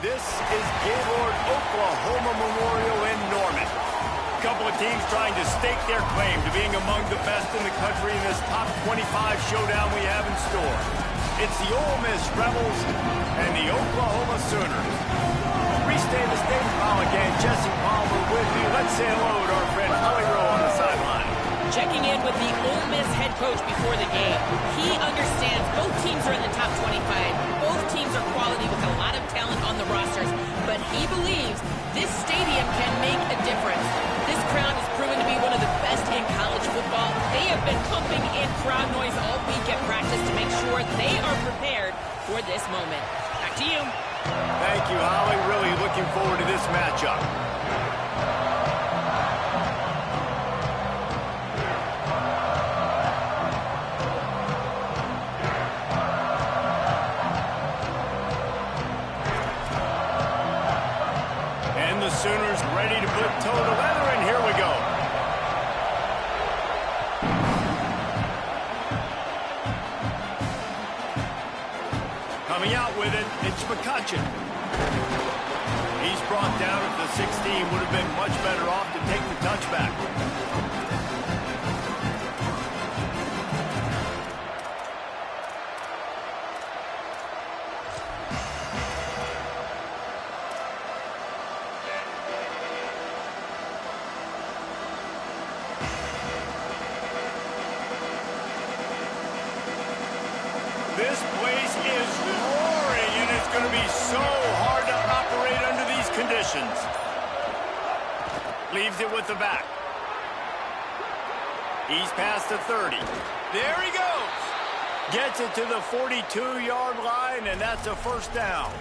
This is Gaylord Oklahoma Memorial in Norman. A couple of teams trying to stake their claim to being among the best in the country in this top 25 showdown we have in store. It's the Ole Miss Rebels and the Oklahoma Sooners. Restay the state foul again. Jesse Palmer with you. Let's say hello to our friend Holly Rowe on the sideline. Checking in with the Ole Miss head coach before the game. He understands both teams are in the top 25. Both teams are quality with a lot of talent on the rosters. But he believes this stadium can make a difference. This crowd has proven to be one of the best in college football. They have been pumping in crowd noise all week at practice to make sure they are prepared for this moment. Back to you. Thank you, Holly. Really looking forward to this matchup. And the Sooners ready to put toe to leather, and here we go. Coming out with it, it's McCutcheon. He's brought down at the 16. Would have been much better off to take the touchback. This place is roaring, and it's going to be so hard to operate under these conditions. Leaves it with the back. He's past the 30. There he goes. Gets it to the 42-yard line, and that's a first down.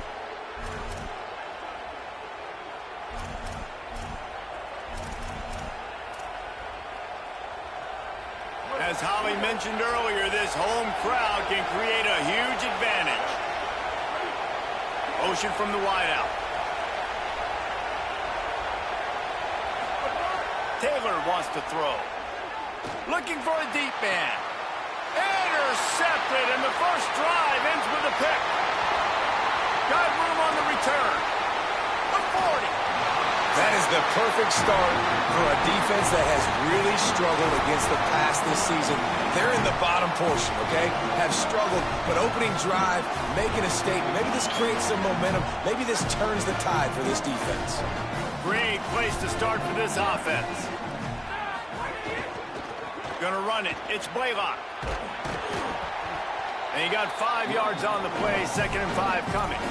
As Holly mentioned earlier, this home crowd can create a huge advantage. Motion from the wideout. Taylor wants to throw. Looking for a deep man. Intercepted, and the first drive ends with a pick. Got room on the return. The 40. That is the perfect start for a defense that has really struggled against the pass this season. They're in the bottom portion, okay? Have struggled, but opening drive, making a statement. Maybe this creates some momentum. Maybe this turns the tide for this defense. Great place to start for this offense. Gonna run it. It's Blaylock. And he got 5 yards on the play. 2nd and 5 coming.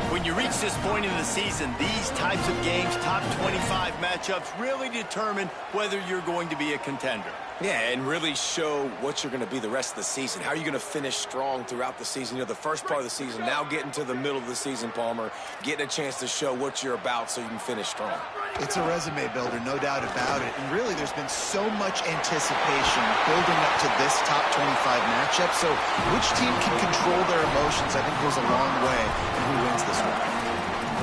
When you reach this point in the season, these types of games, top 25 matchups, really determine whether you're going to be a contender. Yeah, and really show what you're going to be the rest of the season. How are you going to finish strong throughout the season? You know, the first part of the season, now getting to the middle of the season, Palmer, getting a chance to show what you're about so you can finish strong. It's a resume builder, no doubt about it. And really, there's been so much anticipation building up to this top 25 matchup. So which team can control their emotions, I think, goes a long way in who wins this one.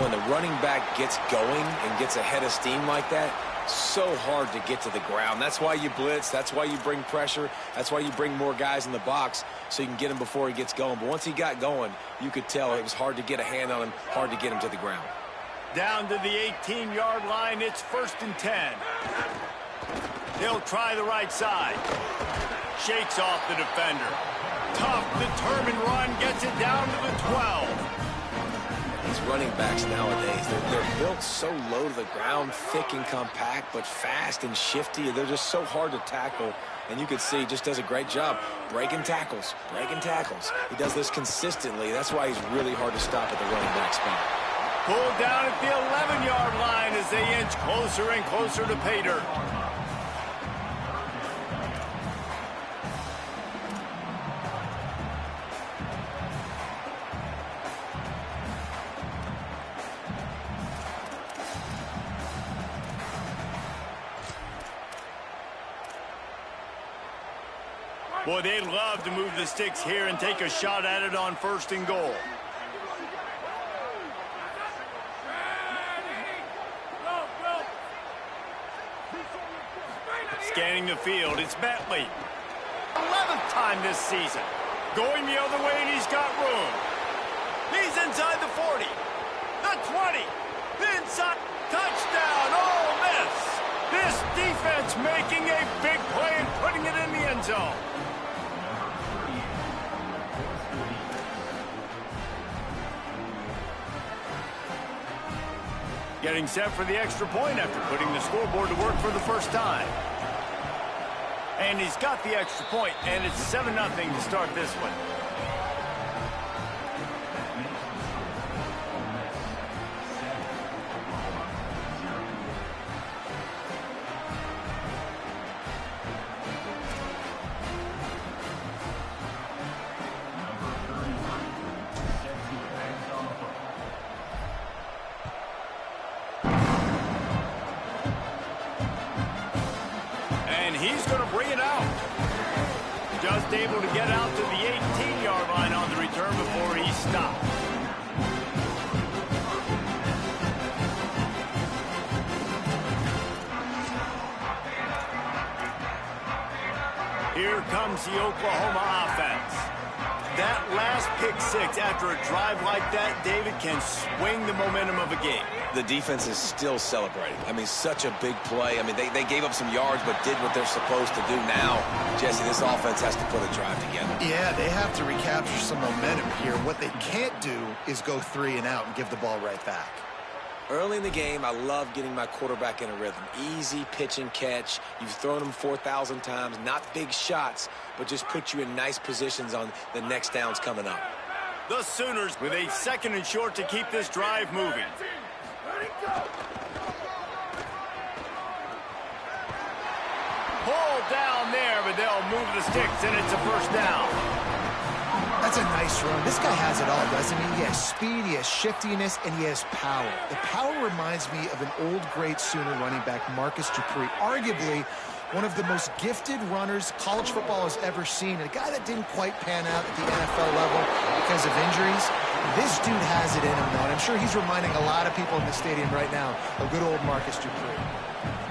When the running back gets going and gets ahead of steam like that, so hard to get to the ground. That's why you blitz. That's why you bring pressure. That's why you bring more guys in the box so you can get him before he gets going. But once he got going, you could tell it was hard to get a hand on him, hard to get him to the ground. Down to the 18-yard line, it's 1st and 10. He'll try the right side. Shakes off the defender. Tough, determined run, gets it down to the 12. These running backs nowadays, they're built so low to the ground, thick and compact, but fast and shifty. They're just so hard to tackle. And you can see he just does a great job breaking tackles, breaking tackles. He does this consistently. That's why he's really hard to stop at the running back spot. Pulled down at the 11-yard line as they inch closer and closer to pay dirt. Boy, they'd love to move the sticks here and take a shot at it on 1st and goal. Scanning the field, it's Bentley. 11th time this season. Going the other way, and he's got room. He's inside the 40. The 20. Inside. Touchdown, Ole Miss. This defense making a big play and putting it in the end zone. Getting set for the extra point after putting the scoreboard to work for the first time. And he's got the extra point, and it's 7-0 to start this one. He's going to bring it out. Just able to get out to the 18-yard line on the return before he stopped. Here comes the Oklahoma offense. That last pick six after a drive like that, David, can swing the momentum of a game. The defense is still celebrating. I mean, such a big play. I mean, they gave up some yards but did what they're supposed to do. Now, Jesse, this offense has to put a drive together. Yeah, they have to recapture some momentum here. What they can't do is go 3 and out and give the ball right back. Early in the game, I love getting my quarterback in a rhythm. Easy pitch and catch. You've thrown them 4,000 times. Not big shots, but just put you in nice positions on the next downs coming up. The Sooners with a 2nd and short to keep this drive moving. Pulled down there, but they'll move the sticks, and it's a first down. That's a nice run. This guy has it all, doesn't he? He has speed, he has shiftiness, and he has power. The power reminds me of an old, great Sooner running back, Marcus Dupree, arguably one of the most gifted runners college football has ever seen. A guy that didn't quite pan out at the NFL level because of injuries. This dude has it in him, though, and I'm sure he's reminding a lot of people in the stadium right now of good old Marcus Dupree.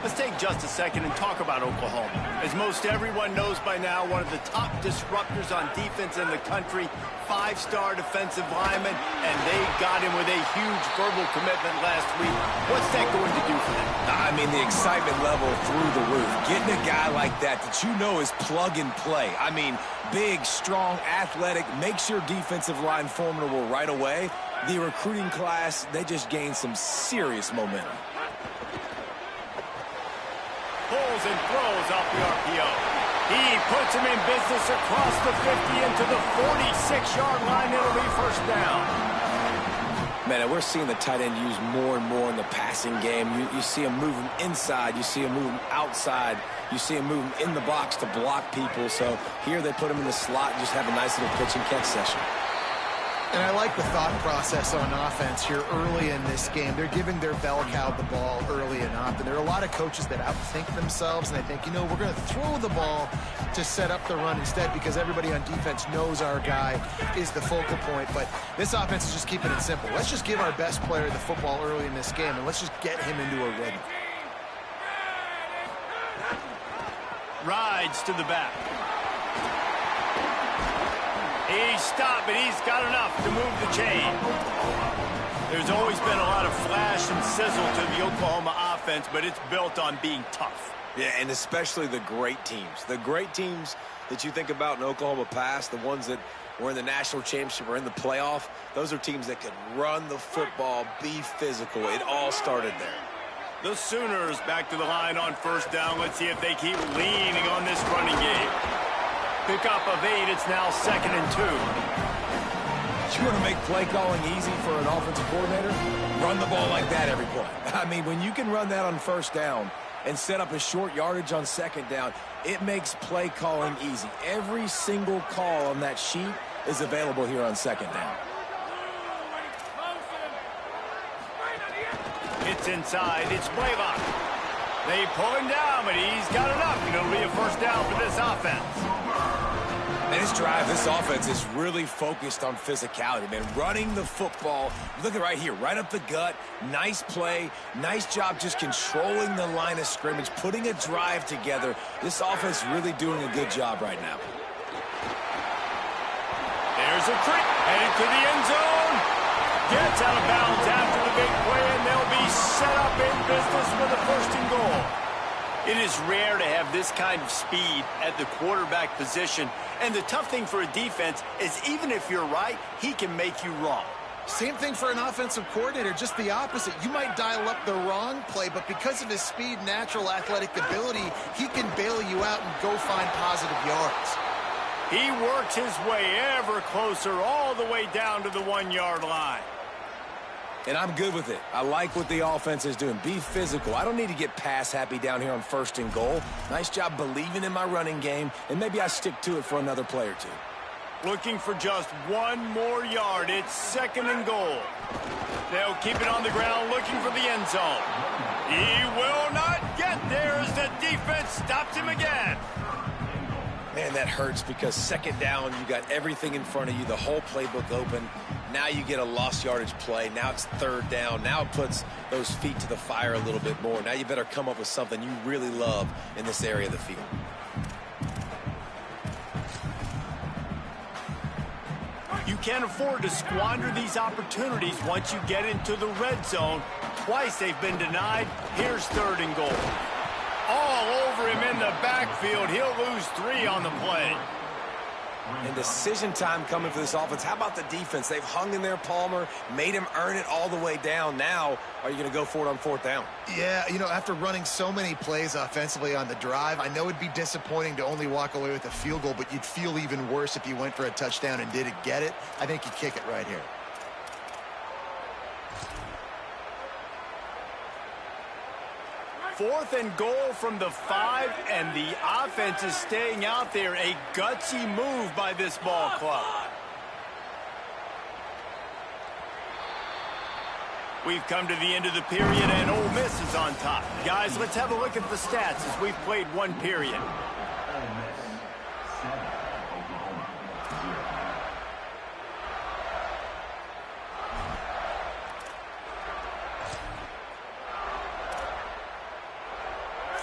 Let's take just a second and talk about Oklahoma. As most everyone knows by now, one of the top disruptors on defense in the country, 5-star defensive lineman, and they got him with a huge verbal commitment last week. What's that going to do for them? I mean, the excitement level through the roof. Getting a guy like that you know is plug and play. I mean, big, strong, athletic, makes your defensive line formidable right away. The recruiting class, they just gained some serious momentum. Pulls and throws off the RPO. He puts him in business across the 50 into the 46-yard line. It'll be first down. Man, we're seeing the tight end used more and more in the passing game. You see him moving inside. You see him moving outside. You see him moving in the box to block people. So here they put him in the slot and just have a nice little pitch and catch session. And I like the thought process on offense here early in this game. They're giving their bell cow the ball early and often. There are a lot of coaches that outthink themselves, and they think, you know, we're going to throw the ball to set up the run instead because everybody on defense knows our guy is the focal point. But this offense is just keeping it simple. Let's just give our best player the football early in this game, and let's just get him into a rhythm. Rides to the back. He stopped, but he's got enough to move the chain. There's always been a lot of flash and sizzle to the Oklahoma offense, but it's built on being tough. Yeah, and especially the great teams. The great teams that you think about in Oklahoma past, the ones that were in the national championship or in the playoff, those are teams that could run the football, be physical. It all started there. The Sooners back to the line on first down. Let's see if they keep leaning on this running game. Pickup of 8, it's now 2nd and 2. You want to make play calling easy for an offensive coordinator? Run the ball like that every play. I mean, when you can run that on first down and set up a short yardage on 2nd down, it makes play calling easy. Every single call on that sheet is available here on 2nd down. It's inside, it's Blaylock. They pull him down, but he's got enough. It'll be a first down for this offense. And this drive, this offense is really focused on physicality, man. Running the football. Look at right here, right up the gut. Nice play. Nice job just controlling the line of scrimmage, putting a drive together. This offense really doing a good job right now. There's a trick. Headed to the end zone. Gets out of bounds after the big play, and they'll be set up in business with a 1st and goal. It is rare to have this kind of speed at the quarterback position. And the tough thing for a defense is even if you're right, he can make you wrong. Same thing for an offensive coordinator, just the opposite. You might dial up the wrong play, but because of his speed, natural athletic ability, he can bail you out and go find positive yards. He works his way ever closer all the way down to the 1-yard line. And I'm good with it. I like what the offense is doing. Be physical. I don't need to get pass happy down here on 1st and goal. Nice job believing in my running game, and maybe I stick to it for another play or two. Looking for just 1 more yard. It's 2nd and goal. They'll keep it on the ground looking for the end zone. He will not get there as the defense stops him again. Man, that hurts because 2nd down, you got everything in front of you, the whole playbook open. Now you get a lost yardage play. Now it's 3rd down. Now it puts those feet to the fire a little bit more. Now you better come up with something you really love in this area of the field. You can't afford to squander these opportunities once you get into the red zone. Twice they've been denied. Here's 3rd and goal. All over him in the backfield. He'll lose 3 on the play. And decision time coming for this offense. How about the defense? They've hung in there, Palmer, made him earn it all the way down. Now, are you going to go for it on 4th down? Yeah, you know, after running so many plays offensively on the drive, I know it'd be disappointing to only walk away with a field goal, but you'd feel even worse if you went for a touchdown and didn't get it. I think you kick it right here. Fourth and goal from the 5, and the offense is staying out there. A gutsy move by this ball club. We've come to the end of the period, and Ole Miss is on top. Guys, let's have a look at the stats as we've played 1 period.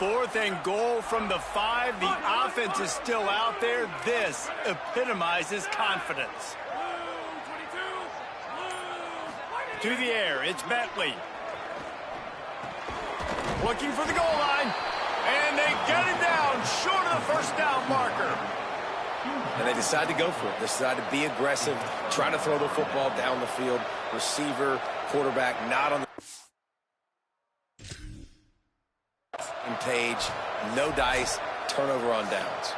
Fourth and goal from the 5. The offense is still out there. This epitomizes confidence. To the air, it's Bentley. Looking for the goal line. And they get it down short of the 1st down marker. And they decide to go for it. They decide to be aggressive, try to throw the football down the field. Receiver, quarterback, not on the page, no dice, turnover on downs.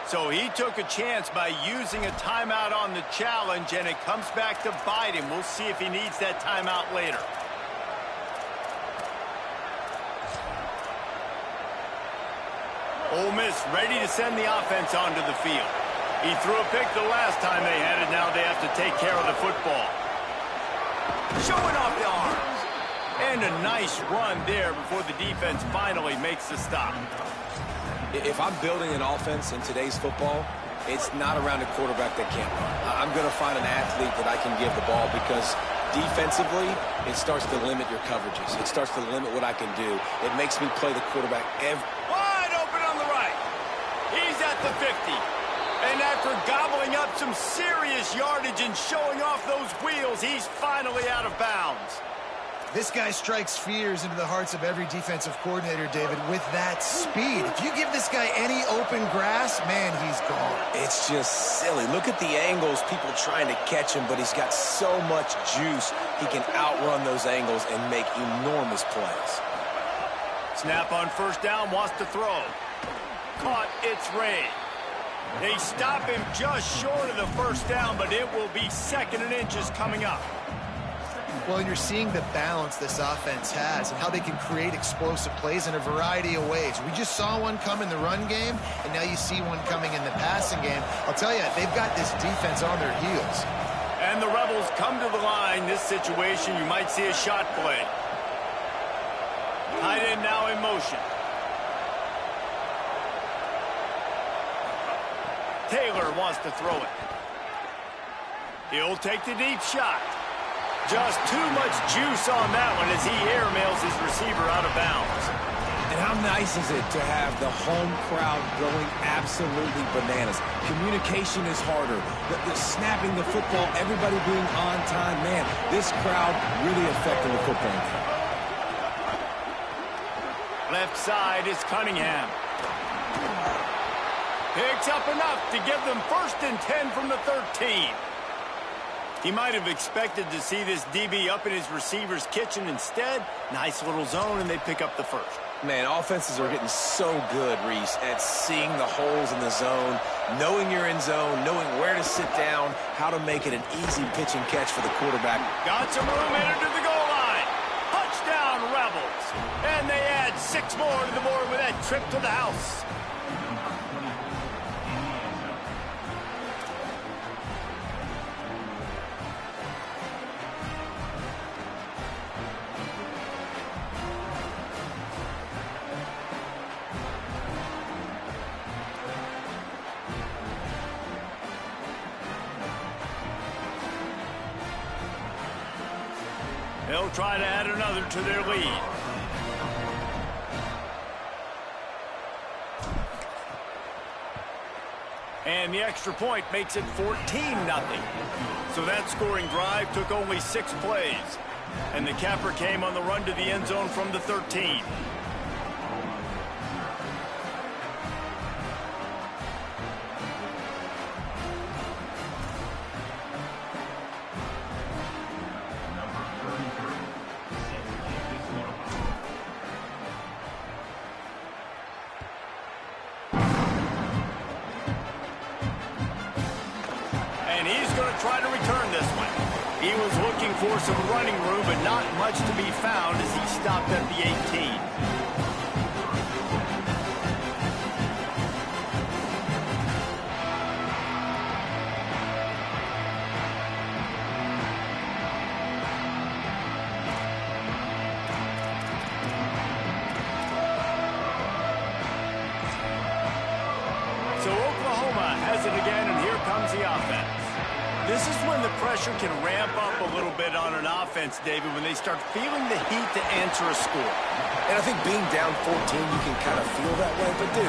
So he took a chance by using a timeout on the challenge, and it comes back to bite him. We'll see if he needs that timeout later. Ole Miss ready to send the offense onto the field. He threw a pick the last time they had it. Now they have to take care of the football. Showing off the arms. And a nice run there before the defense finally makes the stop. If I'm building an offense in today's football, it's not around a quarterback that can't run. I'm going to find an athlete that I can give the ball because defensively, it starts to limit your coverages. It starts to limit what I can do. It makes me play the quarterback wide open on the right. He's at the 50. And after gobbling up some serious yardage and showing off those wheels, he's finally out of bounds. This guy strikes fears into the hearts of every defensive coordinator, David, with that speed. If you give this guy any open grass, man, he's gone. It's just silly. Look at the angles, people trying to catch him, but he's got so much juice. He can outrun those angles and make enormous plays. Snap on 1st down, wants to throw. Caught, it's Ray. They stop him just short of the 1st down, but it will be 2nd and inches coming up. Well, and you're seeing the balance this offense has and how they can create explosive plays in a variety of ways. We just saw one come in the run game, and now you see one coming in the passing game. I'll tell you, they've got this defense on their heels. And the Rebels come to the line. This situation, you might see a shot play. Tight end now in motion. Taylor wants to throw it. He'll take the deep shot. Just too much juice on that one as he airmails his receiver out of bounds. And how nice is it to have the home crowd going absolutely bananas? Communication is harder. The snapping the football, everybody being on time. Man, this crowd really affecting the football game. Left side is Cunningham. Picks up enough to give them 1st and 10 from the 13. He might have expected to see this DB up in his receiver's kitchen. Instead, nice little zone, and they pick up the 1st. Man, offenses are getting so good, Reese, at seeing the holes in the zone, knowing you're in zone, knowing where to sit down, how to make it an easy pitch and catch for the quarterback. Got some room headed to the goal line. Touchdown, Rebels. And they add 6 more to the board with that trip to the house. They'll try to add another to their lead. And the extra point makes it 14-0. So that scoring drive took only 6 plays. And the capper came on the run to the end zone from the 13. And he's going to try to return this one. He was looking for some running room, but not much to be found as he stopped at the 18. So Oklahoma has it again, and here comes the offense. This is when the pressure can ramp up a little bit on an offense, David, when they start feeling the heat to answer a score. And I think being down 14, you can kind of feel that way. But, dude,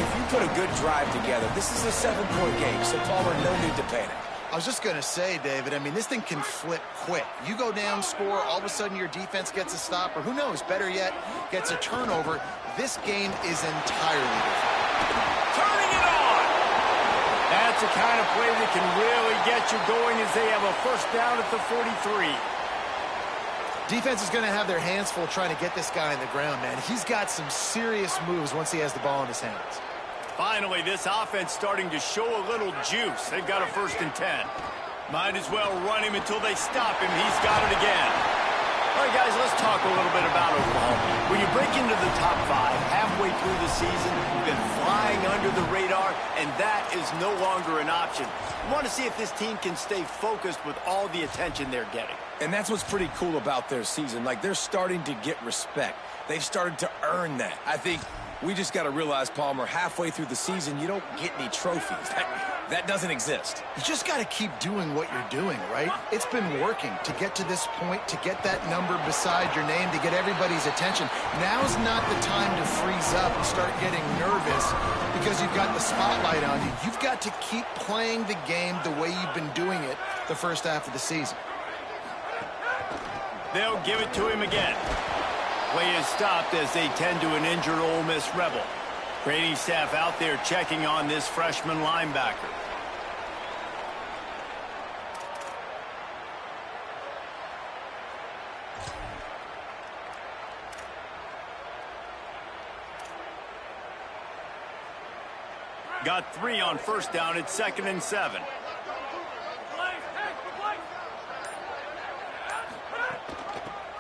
if you put a good drive together, this is a 7-point game, so Palmer, no need to panic. I was just going to say, David, I mean, this thing can flip quick. You go down, score, all of a sudden your defense gets a stop, or who knows, better yet, gets a turnover. This game is entirely different. Turning it on! That's the kind of play that can really get you going as they have a 1st down at the 43. Defense is going to have their hands full trying to get this guy on the ground, man. He's got some serious moves once he has the ball in his hands. Finally, this offense starting to show a little juice. They've got a 1st and 10. Might as well run him until they stop him. He's got it again. All right, guys, let's talk a little bit about Oklahoma. When you break into the top 5 halfway through the season, you've been flying under the radar, and that is no longer an option. You want to see if this team can stay focused with all the attention they're getting. And that's what's pretty cool about their season. Like, they're starting to get respect. They've started to earn that. I think we just got to realize, Palmer, halfway through the season, you don't get any trophies. That doesn't exist. You just got to keep doing what you're doing, right? It's been working to get to this point, to get that number beside your name, to get everybody's attention. Now's not the time to freeze up and start getting nervous because you've got the spotlight on you. You've got to keep playing the game the way you've been doing it the first half of the season. They'll give it to him again. Play is stopped as they tend to an injured Ole Miss Rebel. Training staff out there checking on this freshman linebacker. Got 3 on 1st down. It's 2nd and 7.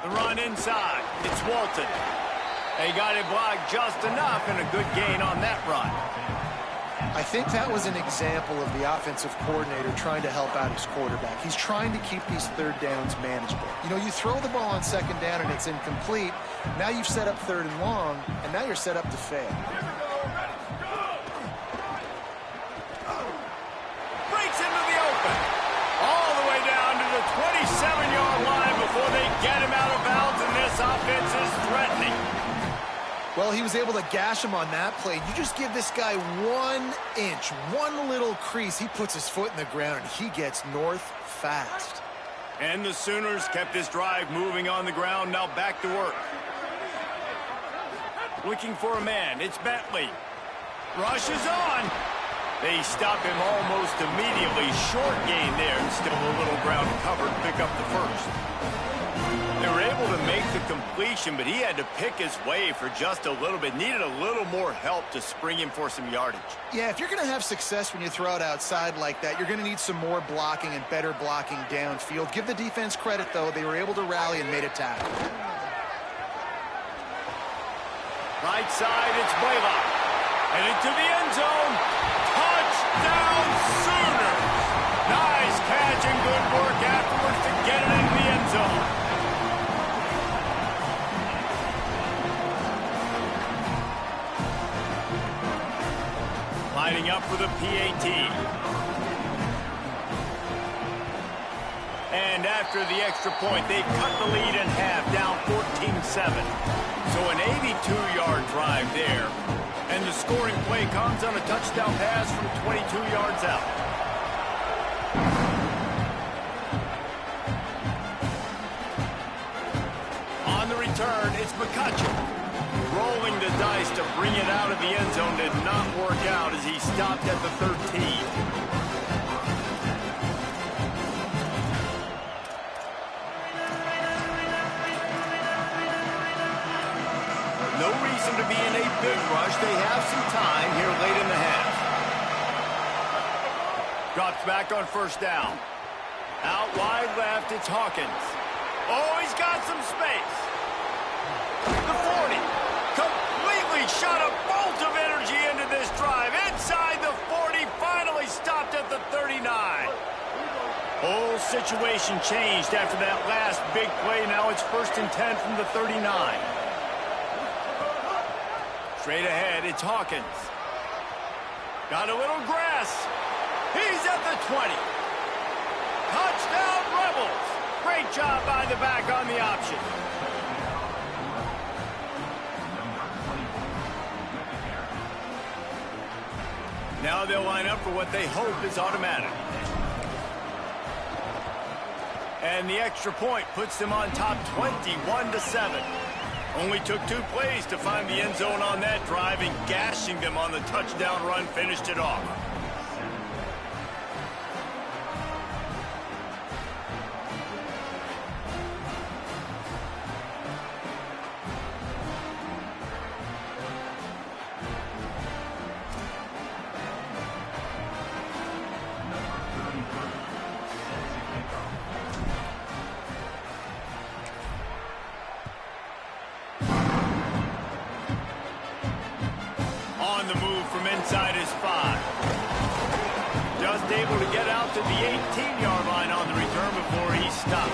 The run inside. It's Walton. They got it blocked just enough, and a good gain on that run. I think that was an example of the offensive coordinator trying to help out his quarterback. He's trying to keep these 3rd downs manageable. You know, you throw the ball on 2nd down and it's incomplete. Now you've set up 3rd and long, and now you're set up to fail. Breaks into the open. All the way down to the 27-yard line before they get him out of bounds, and this offense is threatening. Well, he was able to gash him on that play. You just give this guy 1 inch, one little crease. He puts his foot in the ground, and he gets north fast. And the Sooners kept this drive moving on the ground. Now back to work. Looking for a man. It's Bentley. Rush is on. They stop him almost immediately. Short gain there, and still a little ground covered. Pick up the first. They were able to make the completion, but he had to pick his way for just a little bit. Needed a little more help to spring him for some yardage. Yeah, if you're going to have success when you throw it outside like that, you're going to need some more blocking and better blocking downfield. Give the defense credit, though. They were able to rally and made a tackle. Right side, it's Blaylock. And into the end zone. Touchdown, Sooners! Nice catch and good work afterwards to get it into the end zone. Lining up for the PAT. And after the extra point, they cut the lead in half, down 14-7. So an 82-yard drive there. And the scoring play comes on a touchdown pass from 22 yards out. On the return, it's McCutcheon. Rolling the dice to bring it out of the end zone did not work out as he stopped at the 13. No reason to be in a big rush. They have some time here late in the half. Drops back on first down. Out wide left, it's Hawkins. Oh, he's got some space. The 40. Completely shot a bolt of energy into this drive. Inside the 40, finally stopped at the 39. Whole situation changed after that last big play. Now it's 1st and 10 from the 39. Straight ahead, it's Hawkins. Got a little grass. He's at the 20. Touchdown, Rebels. Great job by the back on the option. Now they'll line up for what they hope is automatic. And the extra point puts them on top 21-7. Only took 2 plays to find the end zone on that drive, and gashing them on the touchdown run finished it off. Inside his 5. Just able to get out to the 18-yard line on the return before he stopped.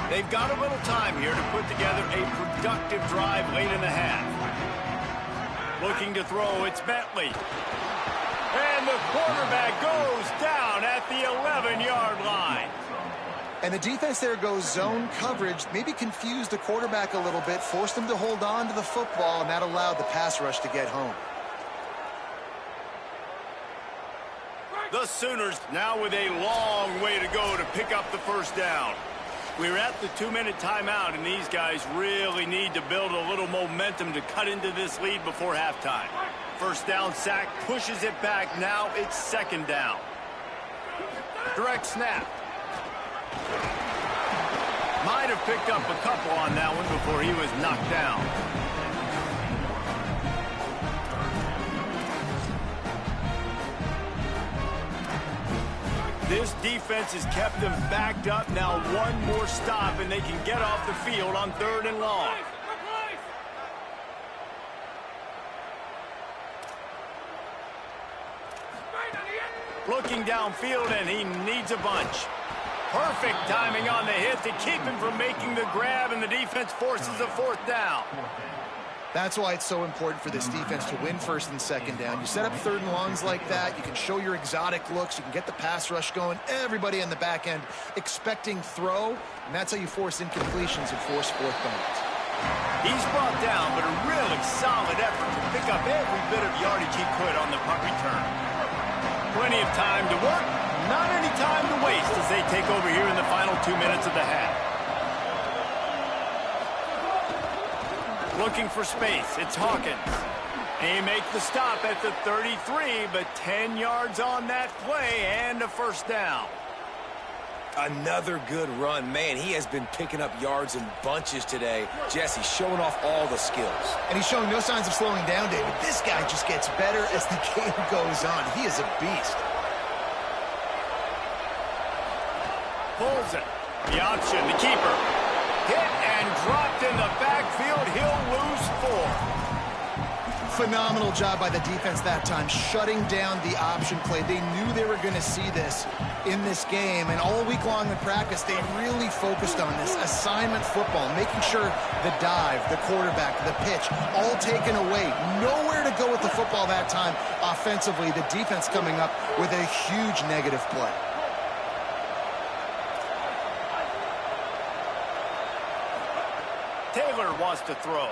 They've got a little time here to put together a productive drive late in the half. Looking to throw, it's Bentley. And the quarterback goes down at the 11-yard line. And the defense there goes zone coverage, maybe confused the quarterback a little bit, forced him to hold on to the football, and that allowed the pass rush to get home. The Sooners now with a long way to go to pick up the first down. We're at the 2-minute timeout, and these guys really need to build a little momentum to cut into this lead before halftime. First down sack pushes it back. Now it's 2nd down. Direct snap. Might have picked up a couple on that one before he was knocked down. This defense has kept them backed up. Now one more stop, and they can get off the field on 3rd and long. Looking downfield, and he needs a bunch. Perfect timing on the hit to keep him from making the grab, and the defense forces a fourth down. That's why it's so important for this defense to win first and second down. You set up third and longs like that, you can show your exotic looks, you can get the pass rush going, everybody on the back end expecting throw, and that's how you force incompletions and force fourth downs. He's brought down, but a really solid effort to pick up every bit of yardage he could on the punt return. Plenty of time to work, not any time to waste as they take over here in the final 2 minutes of the half. Looking for space, it's Hawkins. They make the stop at the 33, but 10 yards on that play and a first down. Another good run. Man, he has been picking up yards in bunches today. Jesse showing off all the skills. And he's showing no signs of slowing down, David. This guy just gets better as the game goes on. He is a beast. Pulls it. The option, the keeper. Hit and dropped in the backfield. He'll lose 4. Phenomenal job by the defense that time, shutting down the option play. They knew they were going to see this in this game, and all week long in practice, they really focused on this assignment football, making sure the dive, the quarterback, the pitch, all taken away. Nowhere to go with the football that time offensively. The defense coming up with a huge negative play. Taylor wants to throw.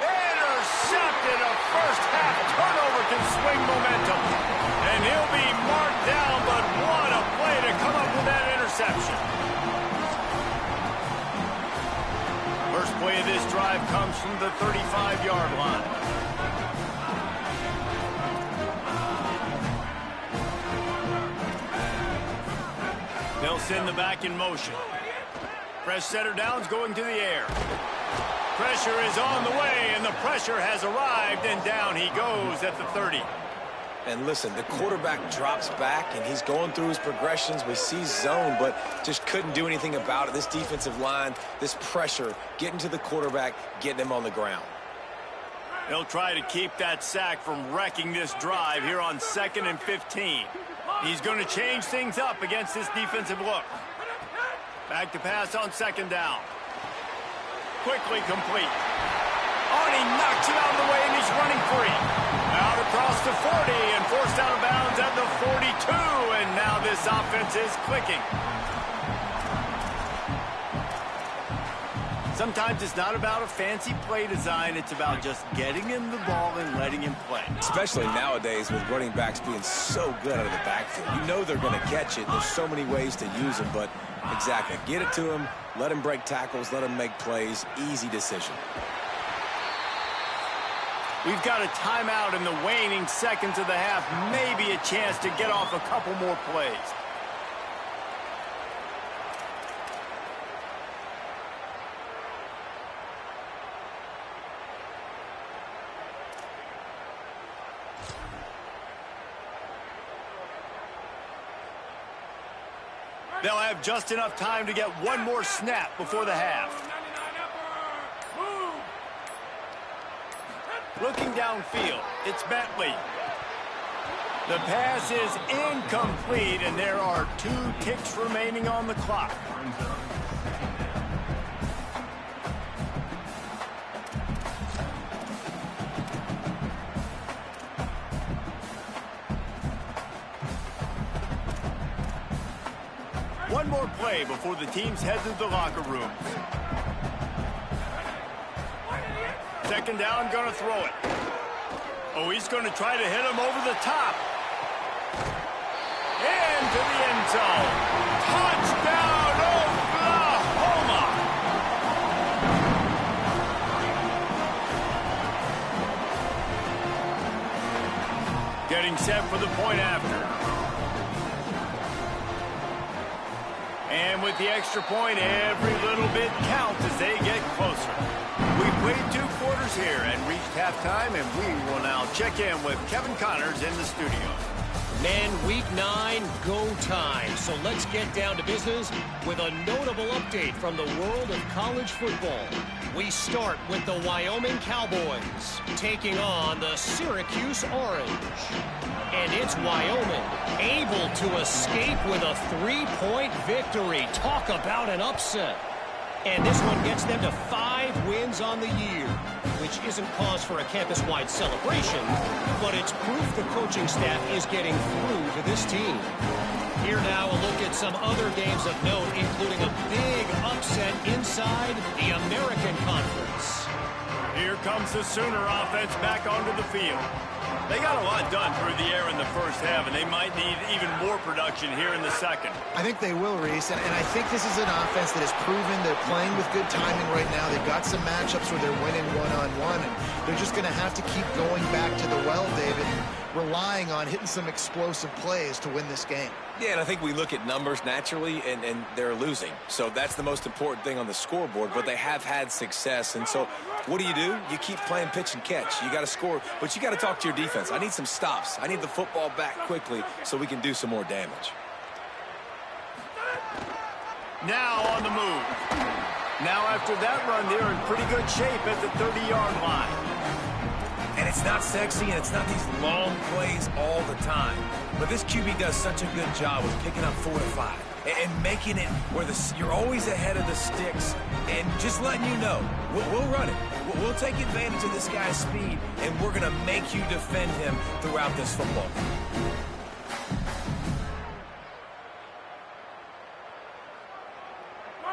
Intercepted. A first half turnover can swing momentum. And he'll be marked down, but what a play to come up with that interception. First play of this drive comes from the 35-yard line. They'll send the back in motion. Fresh setter downs going to the air. Pressure is on the way, and the pressure has arrived, and down he goes at the 30. And listen, the quarterback drops back, and he's going through his progressions. We see zone, but just couldn't do anything about it. This defensive line, this pressure, getting to the quarterback, getting him on the ground. They'll try to keep that sack from wrecking this drive here on 2nd and 15. He's going to change things up against this defensive look. Back to pass on 2nd down. Quickly complete. Oh, and he knocks it out of the way, and he's running free. Out across the 40 and forced out of bounds at the 42, and now this offense is clicking. Sometimes it's not about a fancy play design. It's about just getting him the ball and letting him play. Especially nowadays with running backs being so good out of the backfield. You know they're going to catch it. There's so many ways to use them, but exactly. Get it to him, let him break tackles, let him make plays. Easy decision. We've got a timeout in the waning seconds of the half. Maybe a chance to get off a couple more plays. They'll have just enough time to get one more snap before the half. Looking downfield, it's Bentley. The pass is incomplete, and there are 2 ticks remaining on the clock. One more play before the teams head to the locker rooms. 2nd down, gonna throw it. Oh, he's gonna try to hit him over the top. Into the end zone. Touchdown, Oklahoma! Getting set for the point after. And with the extra point, every little bit counts as they get closer. We played 2 quarters here and reached halftime, and we will now check in with Kevin Connors in the studio. Men, week 9, go time. So let's get down to business with a notable update from the world of college football. We start with the Wyoming Cowboys taking on the Syracuse Orange. And it's Wyoming able to escape with a 3-point victory. Talk about an upset. And this one gets them to 5 wins on the year, which isn't cause for a campus-wide celebration, but it's proof the coaching staff is getting through to this team. Here now, a look at some other games of note, including a big upset inside the American Conference. Here comes the Sooner offense back onto the field. They got a lot done through the air in the first half, and they might need even more production here in the second. I think they will, Reese, and I think this is an offense that has proven they're playing with good timing right now. They've got some matchups where they're winning one-on-one, and they're just going to have to keep going back to the well, David, and relying on hitting some explosive plays to win this game. Yeah, and I think we look at numbers naturally, and they're losing. So that's the most important thing on the scoreboard, but they have had success. And so what do? You keep playing pitch and catch. You got to score, but you got to talk to your defense. I need some stops. I need the football back quickly so we can do some more damage. Now on the move. Now after that run, they're in pretty good shape at the 30-yard line. And it's not sexy, and it's not these long plays all the time. But this QB does such a good job of picking up 4 to 5 and making it where you're always ahead of the sticks and just letting you know, we'll run it. We'll take advantage of this guy's speed, and we're going to make you defend him throughout this football game.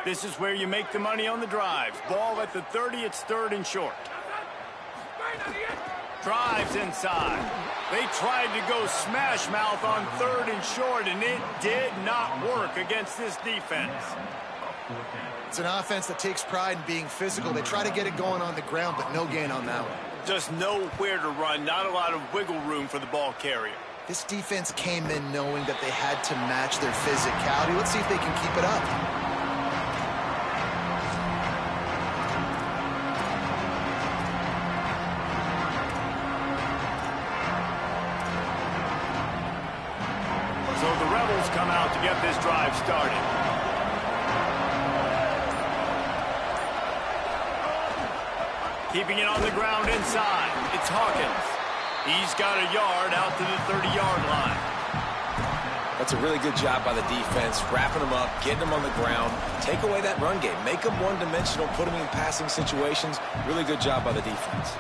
This is where you make the money on the drives. Ball at the 30, it's 3rd and short. Drives inside. They tried to go smash mouth on 3rd and short, and it did not work against this defense. It's an offense that takes pride in being physical. They try to get it going on the ground, but no gain on that one. Just nowhere to run, not a lot of wiggle room for the ball carrier. This defense came in knowing that they had to match their physicality. Let's see if they can keep it up. So the Rebels come out to get this drive started. Keeping it on the ground inside. It's Hawkins. He's got a yard out to the 30-yard line. That's a really good job by the defense, wrapping them up, getting them on the ground, take away that run game, make them one-dimensional, put them in passing situations. Really good job by the defense.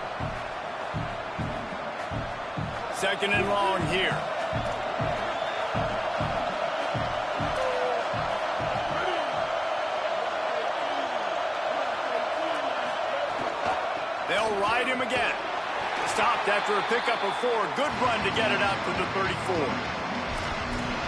2nd and long here. They'll ride him again. Stopped after a pickup of 4. Good run to get it out to the 34.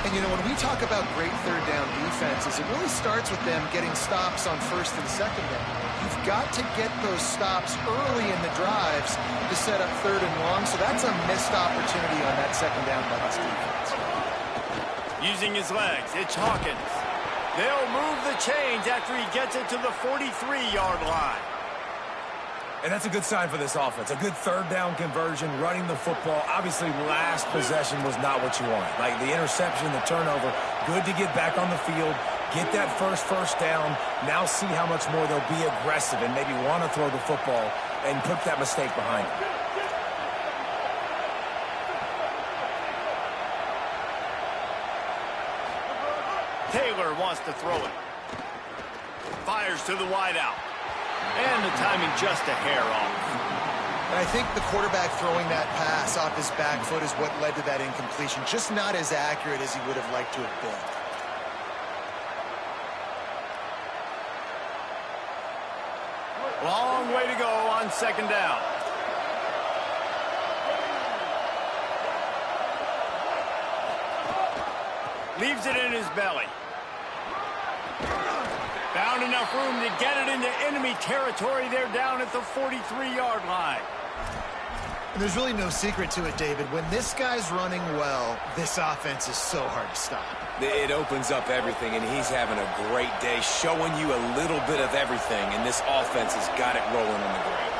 And, you know, when we talk about great third down defenses, it really starts with them getting stops on 1st and 2nd down. You've got to get those stops early in the drives to set up 3rd and long, so that's a missed opportunity on that 2nd down by this defense. Using his legs, it's Hawkins. They'll move the chains after he gets it to the 43-yard line. And that's a good sign for this offense. A good 3rd down conversion, running the football. Obviously, last possession was not what you wanted. Like the interception, the turnover, good to get back on the field, get that first down. Now see how much more they'll be aggressive and maybe want to throw the football and put that mistake behind them. Taylor wants to throw it. Fires to the wideout. And the timing just a hair off. And I think the quarterback throwing that pass off his back foot is what led to that incompletion. Just not as accurate as he would have liked to have been. Long way to go on 2nd down. Leaves it in his belly. Found enough room to get it into enemy territory. They're down at the 43-yard line. And there's really no secret to it, David. When this guy's running well, this offense is so hard to stop. It opens up everything, and he's having a great day, showing you a little bit of everything, and this offense has got it rolling on the ground.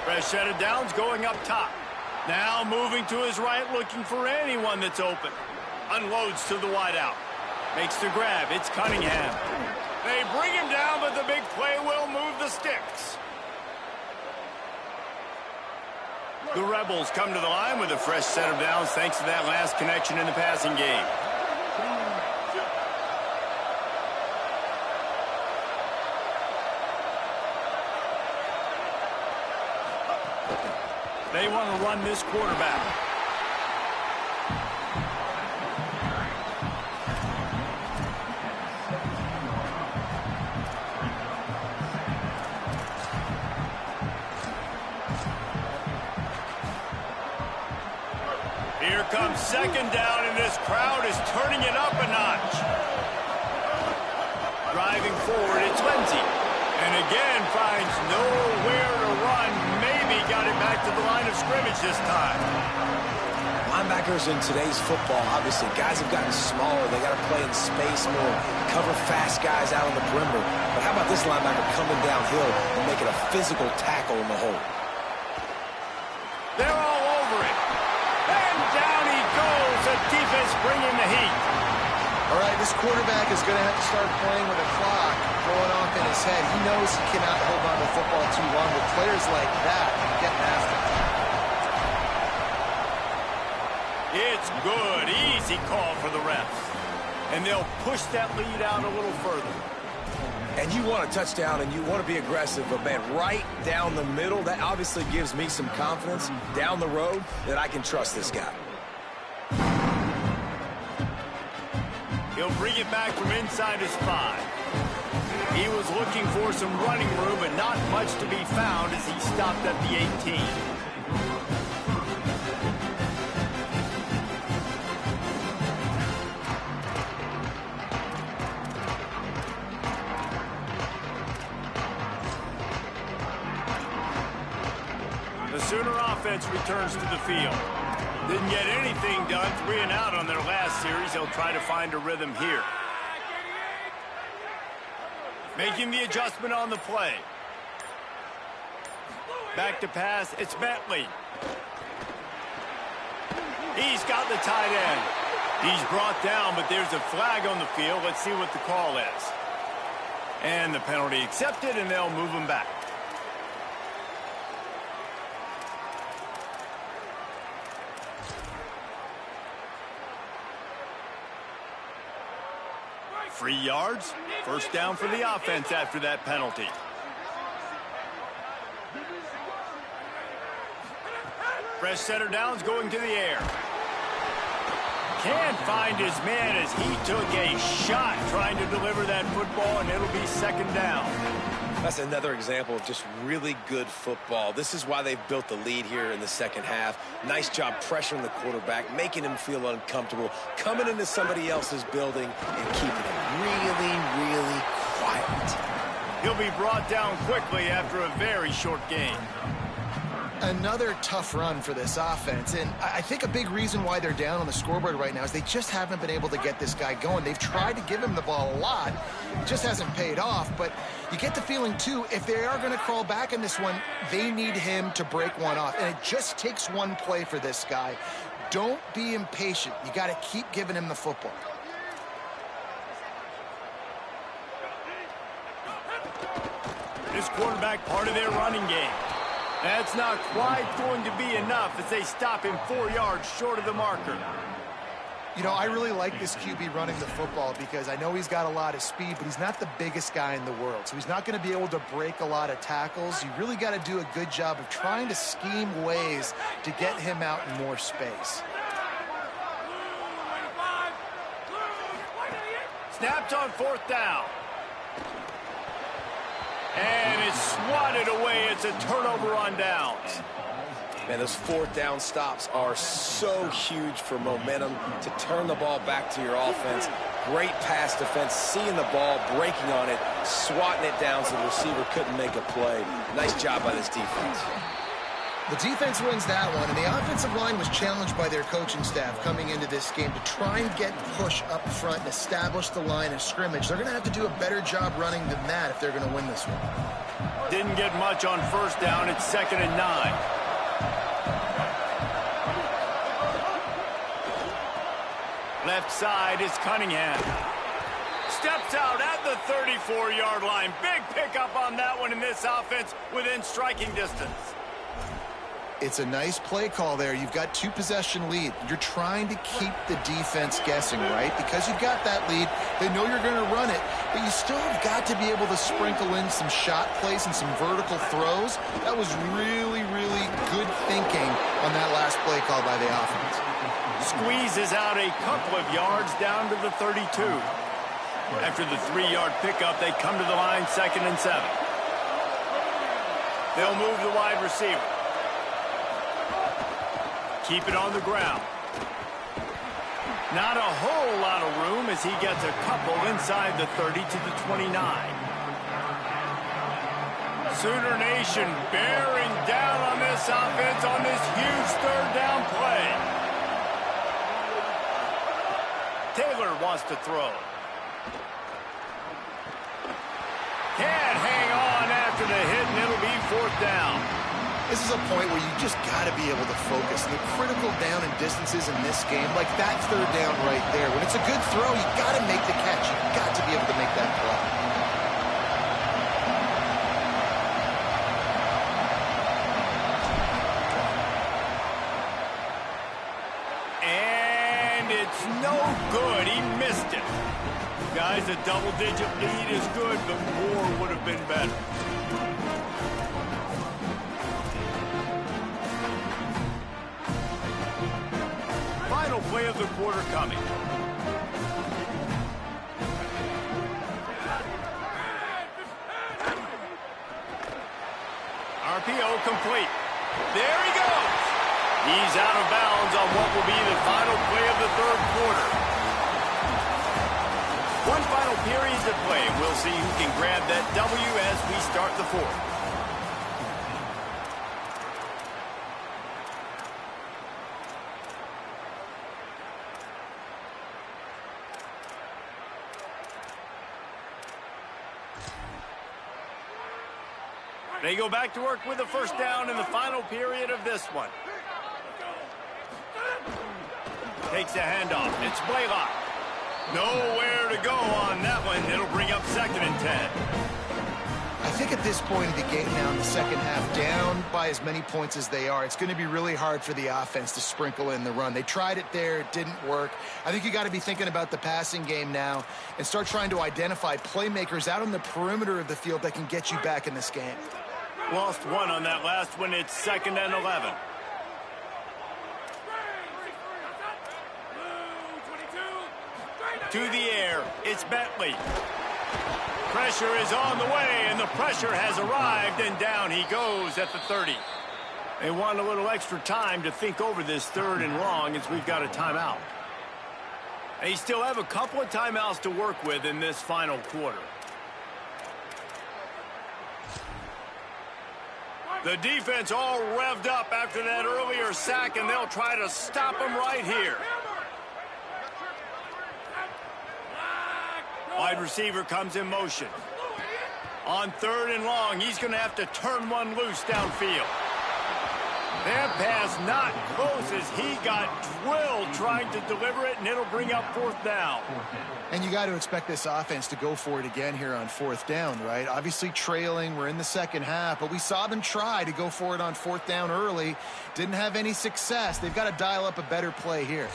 Fresh set of downs going up top. Now moving to his right, looking for anyone that's open. Unloads to the wideout. Makes the grab. It's Cunningham. They bring him down, but the big play will move the sticks. The Rebels come to the line with a fresh set of downs thanks to that last connection in the passing game. They want to run this quarterback. Here comes second down, and this crowd is turning it up a notch. Driving forward, it's Lindsey. And again, finds nowhere to run. Maybe got it back to the line of scrimmage this time. Linebackers in today's football, obviously, guys have gotten smaller. They got to play in space more, cover fast guys out on the perimeter. But how about this linebacker coming downhill and making a physical tackle in the hole? They're all over it. And down he goes. The defense bringing the heat. All right, this quarterback is going to have to start playing with a clock going off in his head. He knows he cannot hold on to the football too long with players like that getting after him. It's good. Easy call for the refs. And they'll push that lead out a little further. And you want a touchdown and you want to be aggressive, but man, right down the middle, that obviously gives me some confidence down the road that I can trust this guy. He'll bring it back from inside his 5. He was looking for some running room, but not much to be found as he stopped at the 18. The Sooner offense returns to the field. Didn't get anything done, 3 and out on their last series. They'll try to find a rhythm here. Making the adjustment on the play. Back to pass, it's Bentley. He's got the tight end. He's brought down, but there's a flag on the field. Let's see what the call is. And the penalty accepted, and they'll move him back. Free yards. First down for the offense after that penalty. Fresh set of downs going to the air. Can't find his man as he took a shot trying to deliver that football, and it'll be second down. That's another example of just really good football. This is why they've built the lead here in the second half. Nice job pressuring the quarterback, making him feel uncomfortable, coming into somebody else's building and keeping him really, really quiet. He'll be brought down quickly after a very short game. Another tough run for this offense, and I think a big reason why they're down on the scoreboard right now is they just haven't been able to get this guy going. They've tried to give him the ball a lot. It just hasn't paid off, but you get the feeling, too, if they are going to crawl back in this one, they need him to break one off, and it just takes one play for this guy. Don't be impatient. You got to keep giving him the football. This quarterback part of their running game. That's not quite going to be enough as they stop him 4 yards short of the marker. You know, I really like this QB running the football because I know he's got a lot of speed, but he's not the biggest guy in the world. So he's not going to be able to break a lot of tackles. You really got to do a good job of trying to scheme ways to get him out in more space. Snapped on 4th down. And it's swatted away. It's a turnover on downs. Man, those 4th down stops are so huge for momentum to turn the ball back to your offense. Great pass defense, seeing the ball, breaking on it, swatting it down so the receiver couldn't make a play. Nice job by this defense. The defense wins that one, and the offensive line was challenged by their coaching staff coming into this game to try and get push up front and establish the line of scrimmage. They're going to have to do a better job running than that if they're going to win this one. Didn't get much on 1st down. It's 2nd and 9. Left side is Cunningham. Steps out at the 34-yard line. Big pickup on that one in this offense within striking distance. It's a nice play call there. You've got 2-possession lead. You're trying to keep the defense guessing, right? Because you've got that lead, they know you're going to run it, but you still have got to be able to sprinkle in some shot plays and some vertical throws. That was really, really good thinking on that last play call by the offense. Squeezes out a couple of yards down to the 32. After the 3-yard pickup, they come to the line 2nd and 7. They'll move the wide receiver. Keep it on the ground. Not a whole lot of room as he gets a couple inside the 30 to the 29. Sooner Nation bearing down on this offense on this huge 3rd down play. Taylor wants to throw. Can't hang on after the hit, and it'll be 4th down. This is a point where you just got to be able to focus. And the critical down and distances in this game, like that 3rd down right there, when it's a good throw, you got to make the catch. You got to be able to make that play. And it's no good. He missed it. Guys, a double-digit lead is good, but more would have been better. Final play of the quarter coming. RPO complete. There he goes. He's out of bounds on what will be the final play of the 3rd quarter. One final period to play. We'll see who can grab that W as we start the 4th. They go back to work with the 1st down in the final period of this one. Takes a handoff. It's Blaylock. Nowhere to go on that one. It'll bring up 2nd and 10. I think at this point of the game now in the second half, down by as many points as they are, it's going to be really hard for the offense to sprinkle in the run. They tried it there. It didn't work. I think you got to be thinking about the passing game now and start trying to identify playmakers out on the perimeter of the field that can get you back in this game. Lost one on that last one. It's 2nd and 11. To the air. It's Bentley. Pressure is on the way, and the pressure has arrived, and down he goes at the 30. They want a little extra time to think over this 3rd and long as we've got a timeout. They still have a couple of timeouts to work with in this final quarter. The defense all revved up after that earlier sack, and they'll try to stop him right here. Wide receiver comes in motion. On 3rd and long, he's going to have to turn one loose downfield. That pass not close as he got drilled trying to deliver it, and it'll bring up 4th down. And you got to expect this offense to go for it again here on 4th down, right? Obviously trailing, we're in the second half, but we saw them try to go for it on 4th down early. Didn't have any success. They've got to dial up a better play here.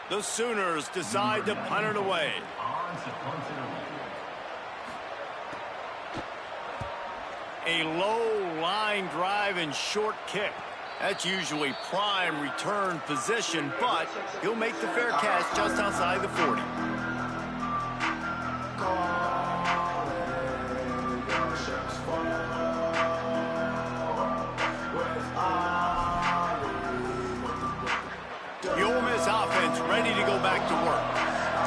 The Sooners decide to punt it away. A low line drive and short kick. That's usually prime return position, but he'll make the fair catch just outside the 40. The Ole Miss offense ready to go back to work.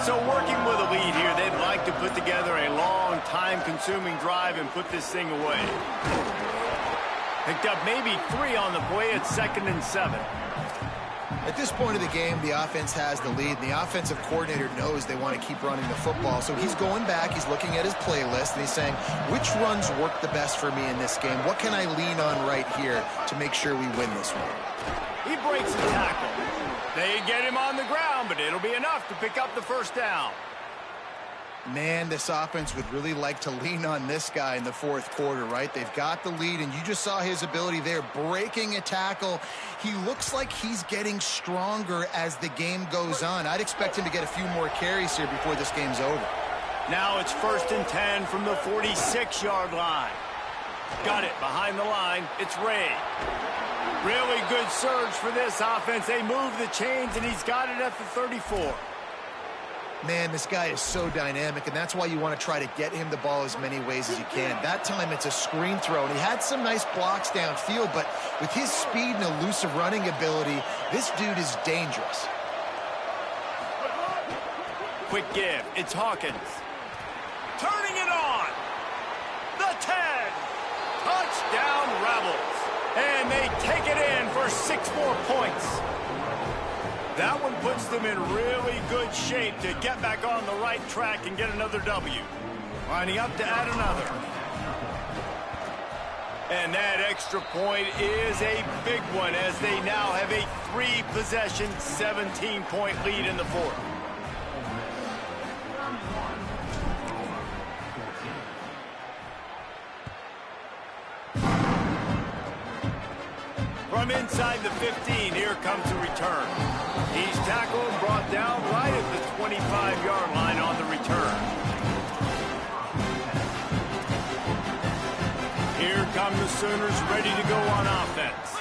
So working with a lead here, they'd like to put together a long, time-consuming drive and put this thing away. Picked up maybe 3 on the play at 2nd and 7. At this point of the game, the offense has the lead, and the offensive coordinator knows they want to keep running the football. So he's going back, he's looking at his playlist, and he's saying, which runs work the best for me in this game? What can I lean on right here to make sure we win this one? He breaks the tackle. They get him on the ground, but it'll be enough to pick up the first down. Man, this offense would really like to lean on this guy in the fourth quarter, right? They've got the lead, and you just saw his ability there, breaking a tackle. He looks like he's getting stronger as the game goes on. I'd expect him to get a few more carries here before this game's over. Now it's 1st and 10 from the 46-yard line. Got it behind the line. It's Ray. Really good surge for this offense. They move the chains, and he's got it at the 34. Man, this guy is so dynamic, and that's why you want to try to get him the ball as many ways as you can. That time it's a screen throw, and he had some nice blocks downfield, but with his speed and elusive running ability, this dude is dangerous. Quick give. It's Hawkins. Turning it on. The 10. Touchdown Rebels. And they take it in for 6 more points. That one puts them in really good shape to get back on the right track and get another W. Lining up to add another. And that extra point is a big one as they now have a 3-possession, 17-point lead in the fourth. From inside the 15, here comes the return. He's tackled and brought down right at the 25-yard line on the return. Here come the Sooners ready to go on offense.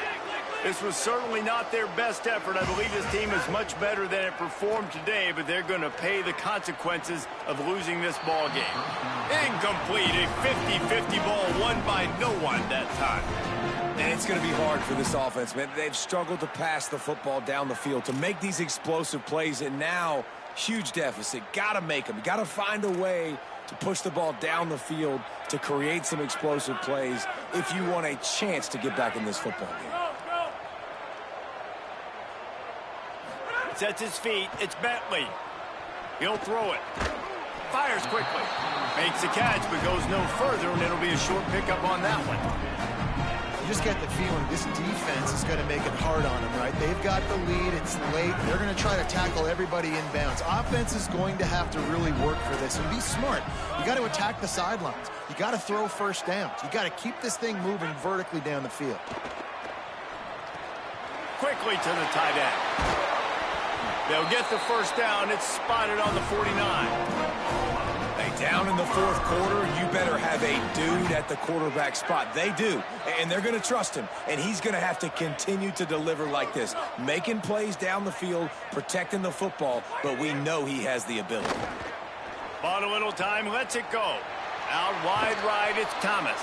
This was certainly not their best effort. I believe this team is much better than it performed today, but they're going to pay the consequences of losing this ball game. Incomplete, a 50-50 ball won by no one that time. And it's going to be hard for this offense, man. They've struggled to pass the football down the field, to make these explosive plays, and now, huge deficit. Got to make them. Got to find a way to push the ball down the field to create some explosive plays if you want a chance to get back in this football game. Sets his feet. It's Bentley. He'll throw it. Fires quickly. Makes the catch, but goes no further, and it'll be a short pickup on that one. You just get the feeling this defense is going to make it hard on them, right? They've got the lead. It's late. They're going to try to tackle everybody inbounds. Offense is going to have to really work for this and be smart. You got to attack the sidelines. You got to throw first downs. You got to keep this thing moving vertically down the field. Quickly to the tight end. They'll get the first down. It's spotted on the 49. Hey, down in the fourth quarter, you better have a dude at the quarterback spot. They do, and they're going to trust him, and he's going to have to continue to deliver like this, making plays down the field, protecting the football, but we know he has the ability. Bought a little time, lets it go. Out wide right, it's Thomas.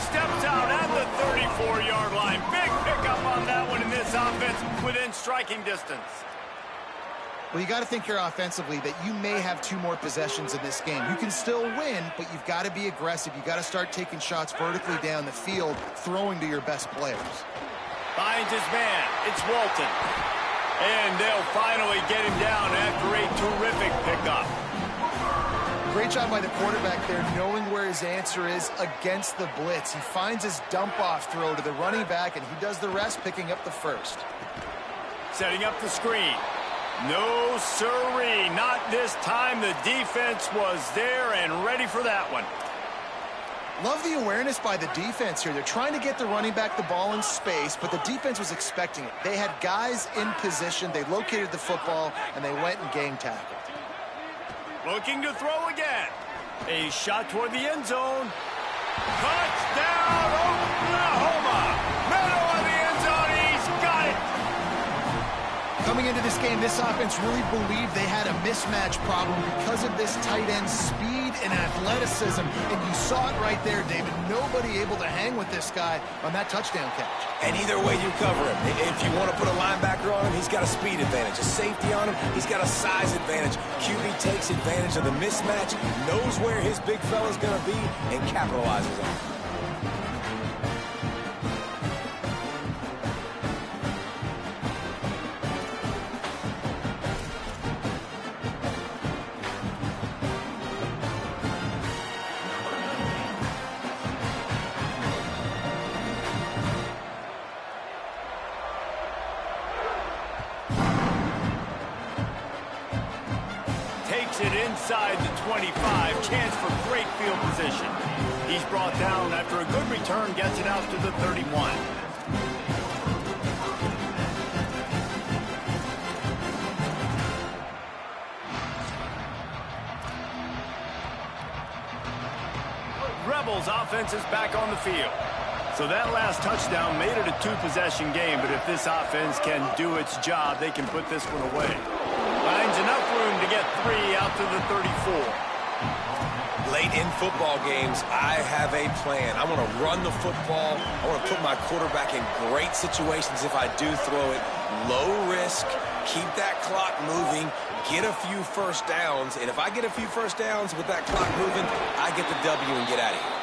Steps out at the 34-yard line. Big pickup on that one in this offense within striking distance. Well, you got to think here offensively that you may have 2 more possessions in this game. You can still win, but you've got to be aggressive. You got to start taking shots vertically down the field, throwing to your best players. Finds his man. It's Walton. And they'll finally get him down after a terrific pickup. Great job by the quarterback there, knowing where his answer is against the blitz. He finds his dump-off throw to the running back, and he does the rest, picking up the first. Setting up the screen. No, sirree, not this time. The defense was there and ready for that one. Love the awareness by the defense here. They're trying to get the running back the ball in space, but the defense was expecting it. They had guys in position. They located the football, and they went and game tackled. Looking to throw again. A shot toward the end zone. Touchdown, Oklahoma. Middle of the end zone. He's got it. Coming into this game, this offense really believed they had a mismatch problem because of this tight end speed and athleticism. And you saw it right there, David. Nobody able to hang with this guy on that touchdown catch. And either way you cover him, if you want to put a linebacker on him, he's got a speed advantage. A safety on him, he's got a size advantage. QB takes advantage of the mismatch, knows where his big fella's going to be, and capitalizes on it. inside the 25. Chance for great field position. He's brought down after a good return, gets it out to the 31. Rebels offense is back on the field. So that last touchdown made it a two-possession game, but if this offense can do its job, they can put this one away. Finds enough room to get 3 out to the 34. Late in football games, I have a plan. I want to run the football. I want to put my quarterback in great situations if I do throw it. Low risk, keep that clock moving, get a few first downs. And if I get a few first downs with that clock moving, I get the W and get out of here.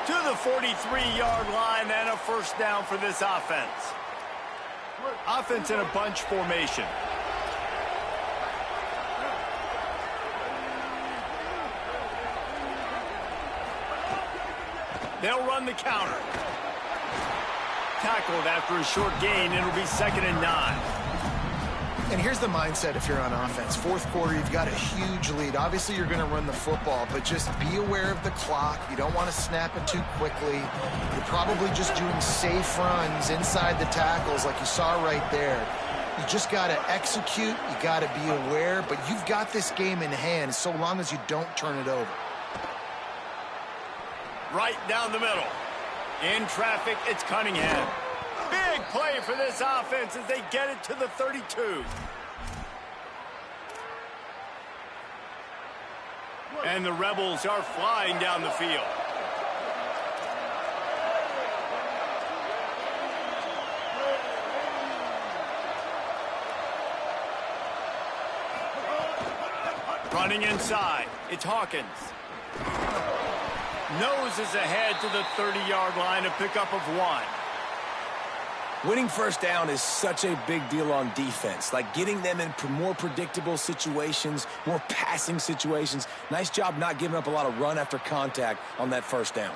To the 43-yard line and a first down for this offense. Offense in a bunch formation. They'll run the counter. Tackled after a short gain. It'll be 2nd and 9. And here's the mindset if you're on offense. Fourth quarter, you've got a huge lead. Obviously, you're going to run the football, but just be aware of the clock. You don't want to snap it too quickly. You're probably just doing safe runs inside the tackles like you saw right there. You just got to execute. You got to be aware, but you've got this game in hand so long as you don't turn it over. Right down the middle. In traffic, it's Cunningham. Big play for this offense as they get it to the 32. And the Rebels are flying down the field. Running inside, it's Hawkins. Noses ahead to the 30-yard line, a pickup of 1. Winning first down is such a big deal on defense, like getting them in more predictable situations, more passing situations. Nice job not giving up a lot of run after contact on that first down.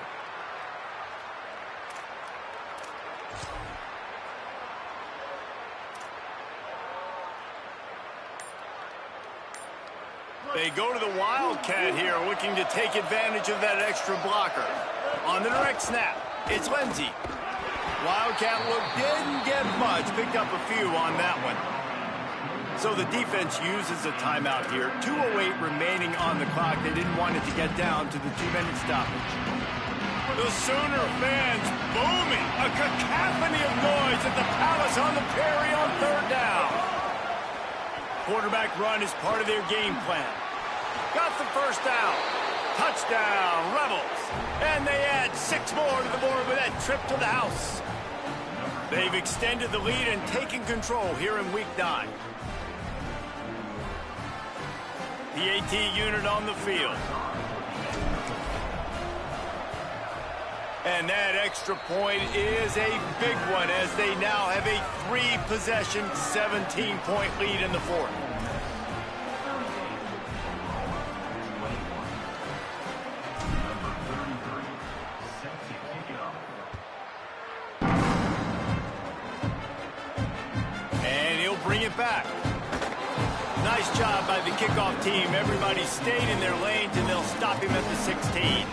They go to the Wildcat here, looking to take advantage of that extra blocker. On the direct snap, it's Lindsey. Wildcat look didn't get much, picked up a few on that one. So the defense uses a timeout here. 2:08 remaining on the clock. They didn't want it to get down to the 2-minute stoppage. The Sooner fans booming. A cacophony of noise at the Palace on the Prairie on 3rd down. Quarterback run is part of their game plan. Got the first down. Touchdown, Rebels. And they add 6 more to the board with that trip to the house. They've extended the lead and taken control here in Week 9. The AT unit on the field. And that extra point is a big one as they now have a 3-possession, 17-point lead in the 4th. And he'll bring it back. Nice job by the kickoff team. Everybody stayed in their lanes, and they'll stop him at the 16.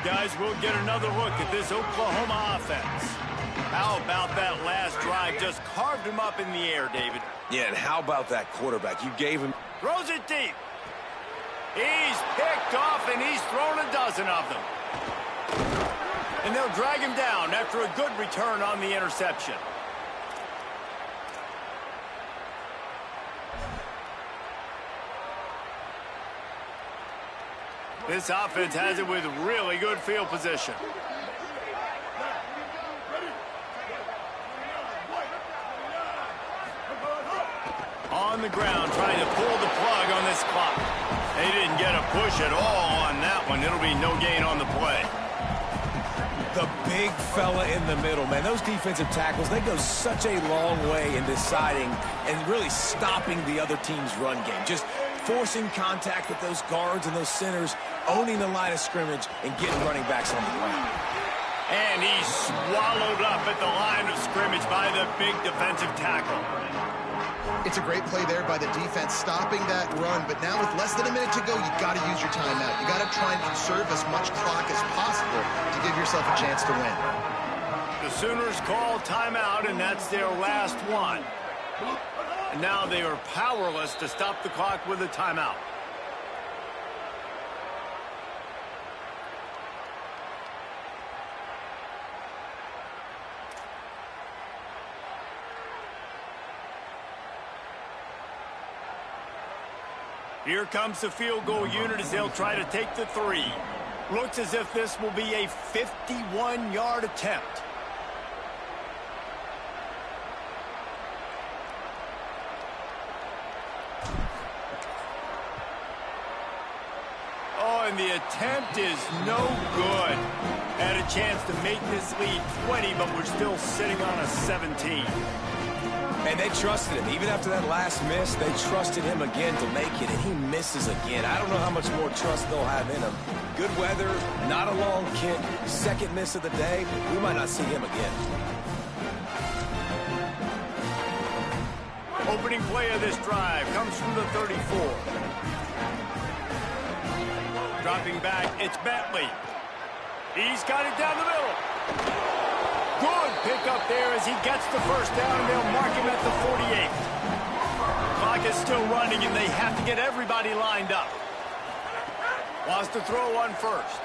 Guys, we'll get another look at this Oklahoma offense. How about that last drive? Just carved him up in the air, David. Yeah, and how about that quarterback? You gave him... Throws it deep. He's picked off, and he's thrown a dozen of them. And they'll drag him down after a good return on the interception. This offense has it with really good field position. On the ground, trying to pull the plug on this clock. They didn't get a push at all on that one. It'll be no gain on the play. The big fella in the middle, man. Those defensive tackles, they go such a long way in deciding and really stopping the other team's run game. Just forcing contact with those guards and those centers, owning the line of scrimmage, and getting running backs on the ground. And he's swallowed up at the line of scrimmage by the big defensive tackle. It's a great play there by the defense, stopping that run. But now with less than a minute to go, you've got to use your timeout. You've got to try and conserve as much clock as possible to give yourself a chance to win. The Sooners call timeout, and that's their last one. And now they are powerless to stop the clock with a timeout. Here comes the field goal unit as they'll try to take the three. Looks as if this will be a 51-yard attempt. Oh, and the attempt is no good. Had a chance to make this lead 20, but we're still sitting on a 17. And they trusted him. Even after that last miss, they trusted him again to make it, and he misses again. I don't know how much more trust they'll have in him. Good weather, not a long kick, second miss of the day. We might not see him again. Opening play of this drive comes from the 34. Dropping back, it's Bentley. He's got it down the middle. Good pick up there as he gets the first down, and they'll mark him at the 48th. Clock is still running, and they have to get everybody lined up. Wants to throw one first.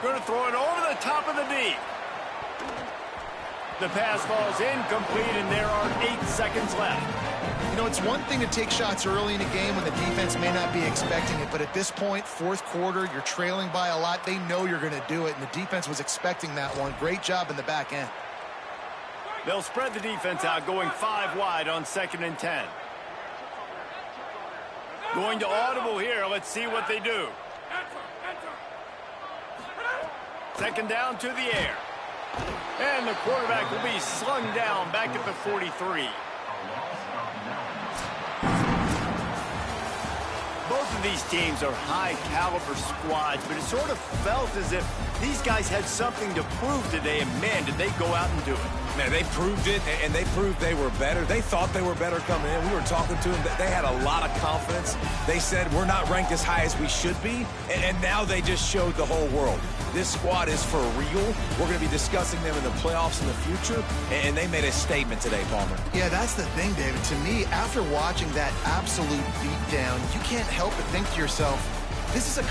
Going to throw it over the top of the D. The pass falls incomplete, and there are 8 seconds left. You know, it's one thing to take shots early in a game when the defense may not be expecting it, but at this point, fourth quarter, you're trailing by a lot. They know you're going to do it, and the defense was expecting that one. Great job in the back end. They'll spread the defense out, going 5 wide on 2nd and 10. Going to audible here. Let's see what they do. Second down to the air. And the quarterback will be slung down back at the 43. Both of these teams are high-caliber squads, but it sort of felt as if these guys had something to prove today, and man, did they go out and do it. Man, they proved it, and they proved they were better. They thought they were better coming in. We were talking to them. They had a lot of confidence. They said, we're not ranked as high as we should be, and now they just showed the whole world. This squad is for real. We're going to be discussing them in the playoffs in the future, and they made a statement today, Palmer. Yeah, that's the thing, David. To me, after watching that absolute beatdown, you can't help but think to yourself, this is a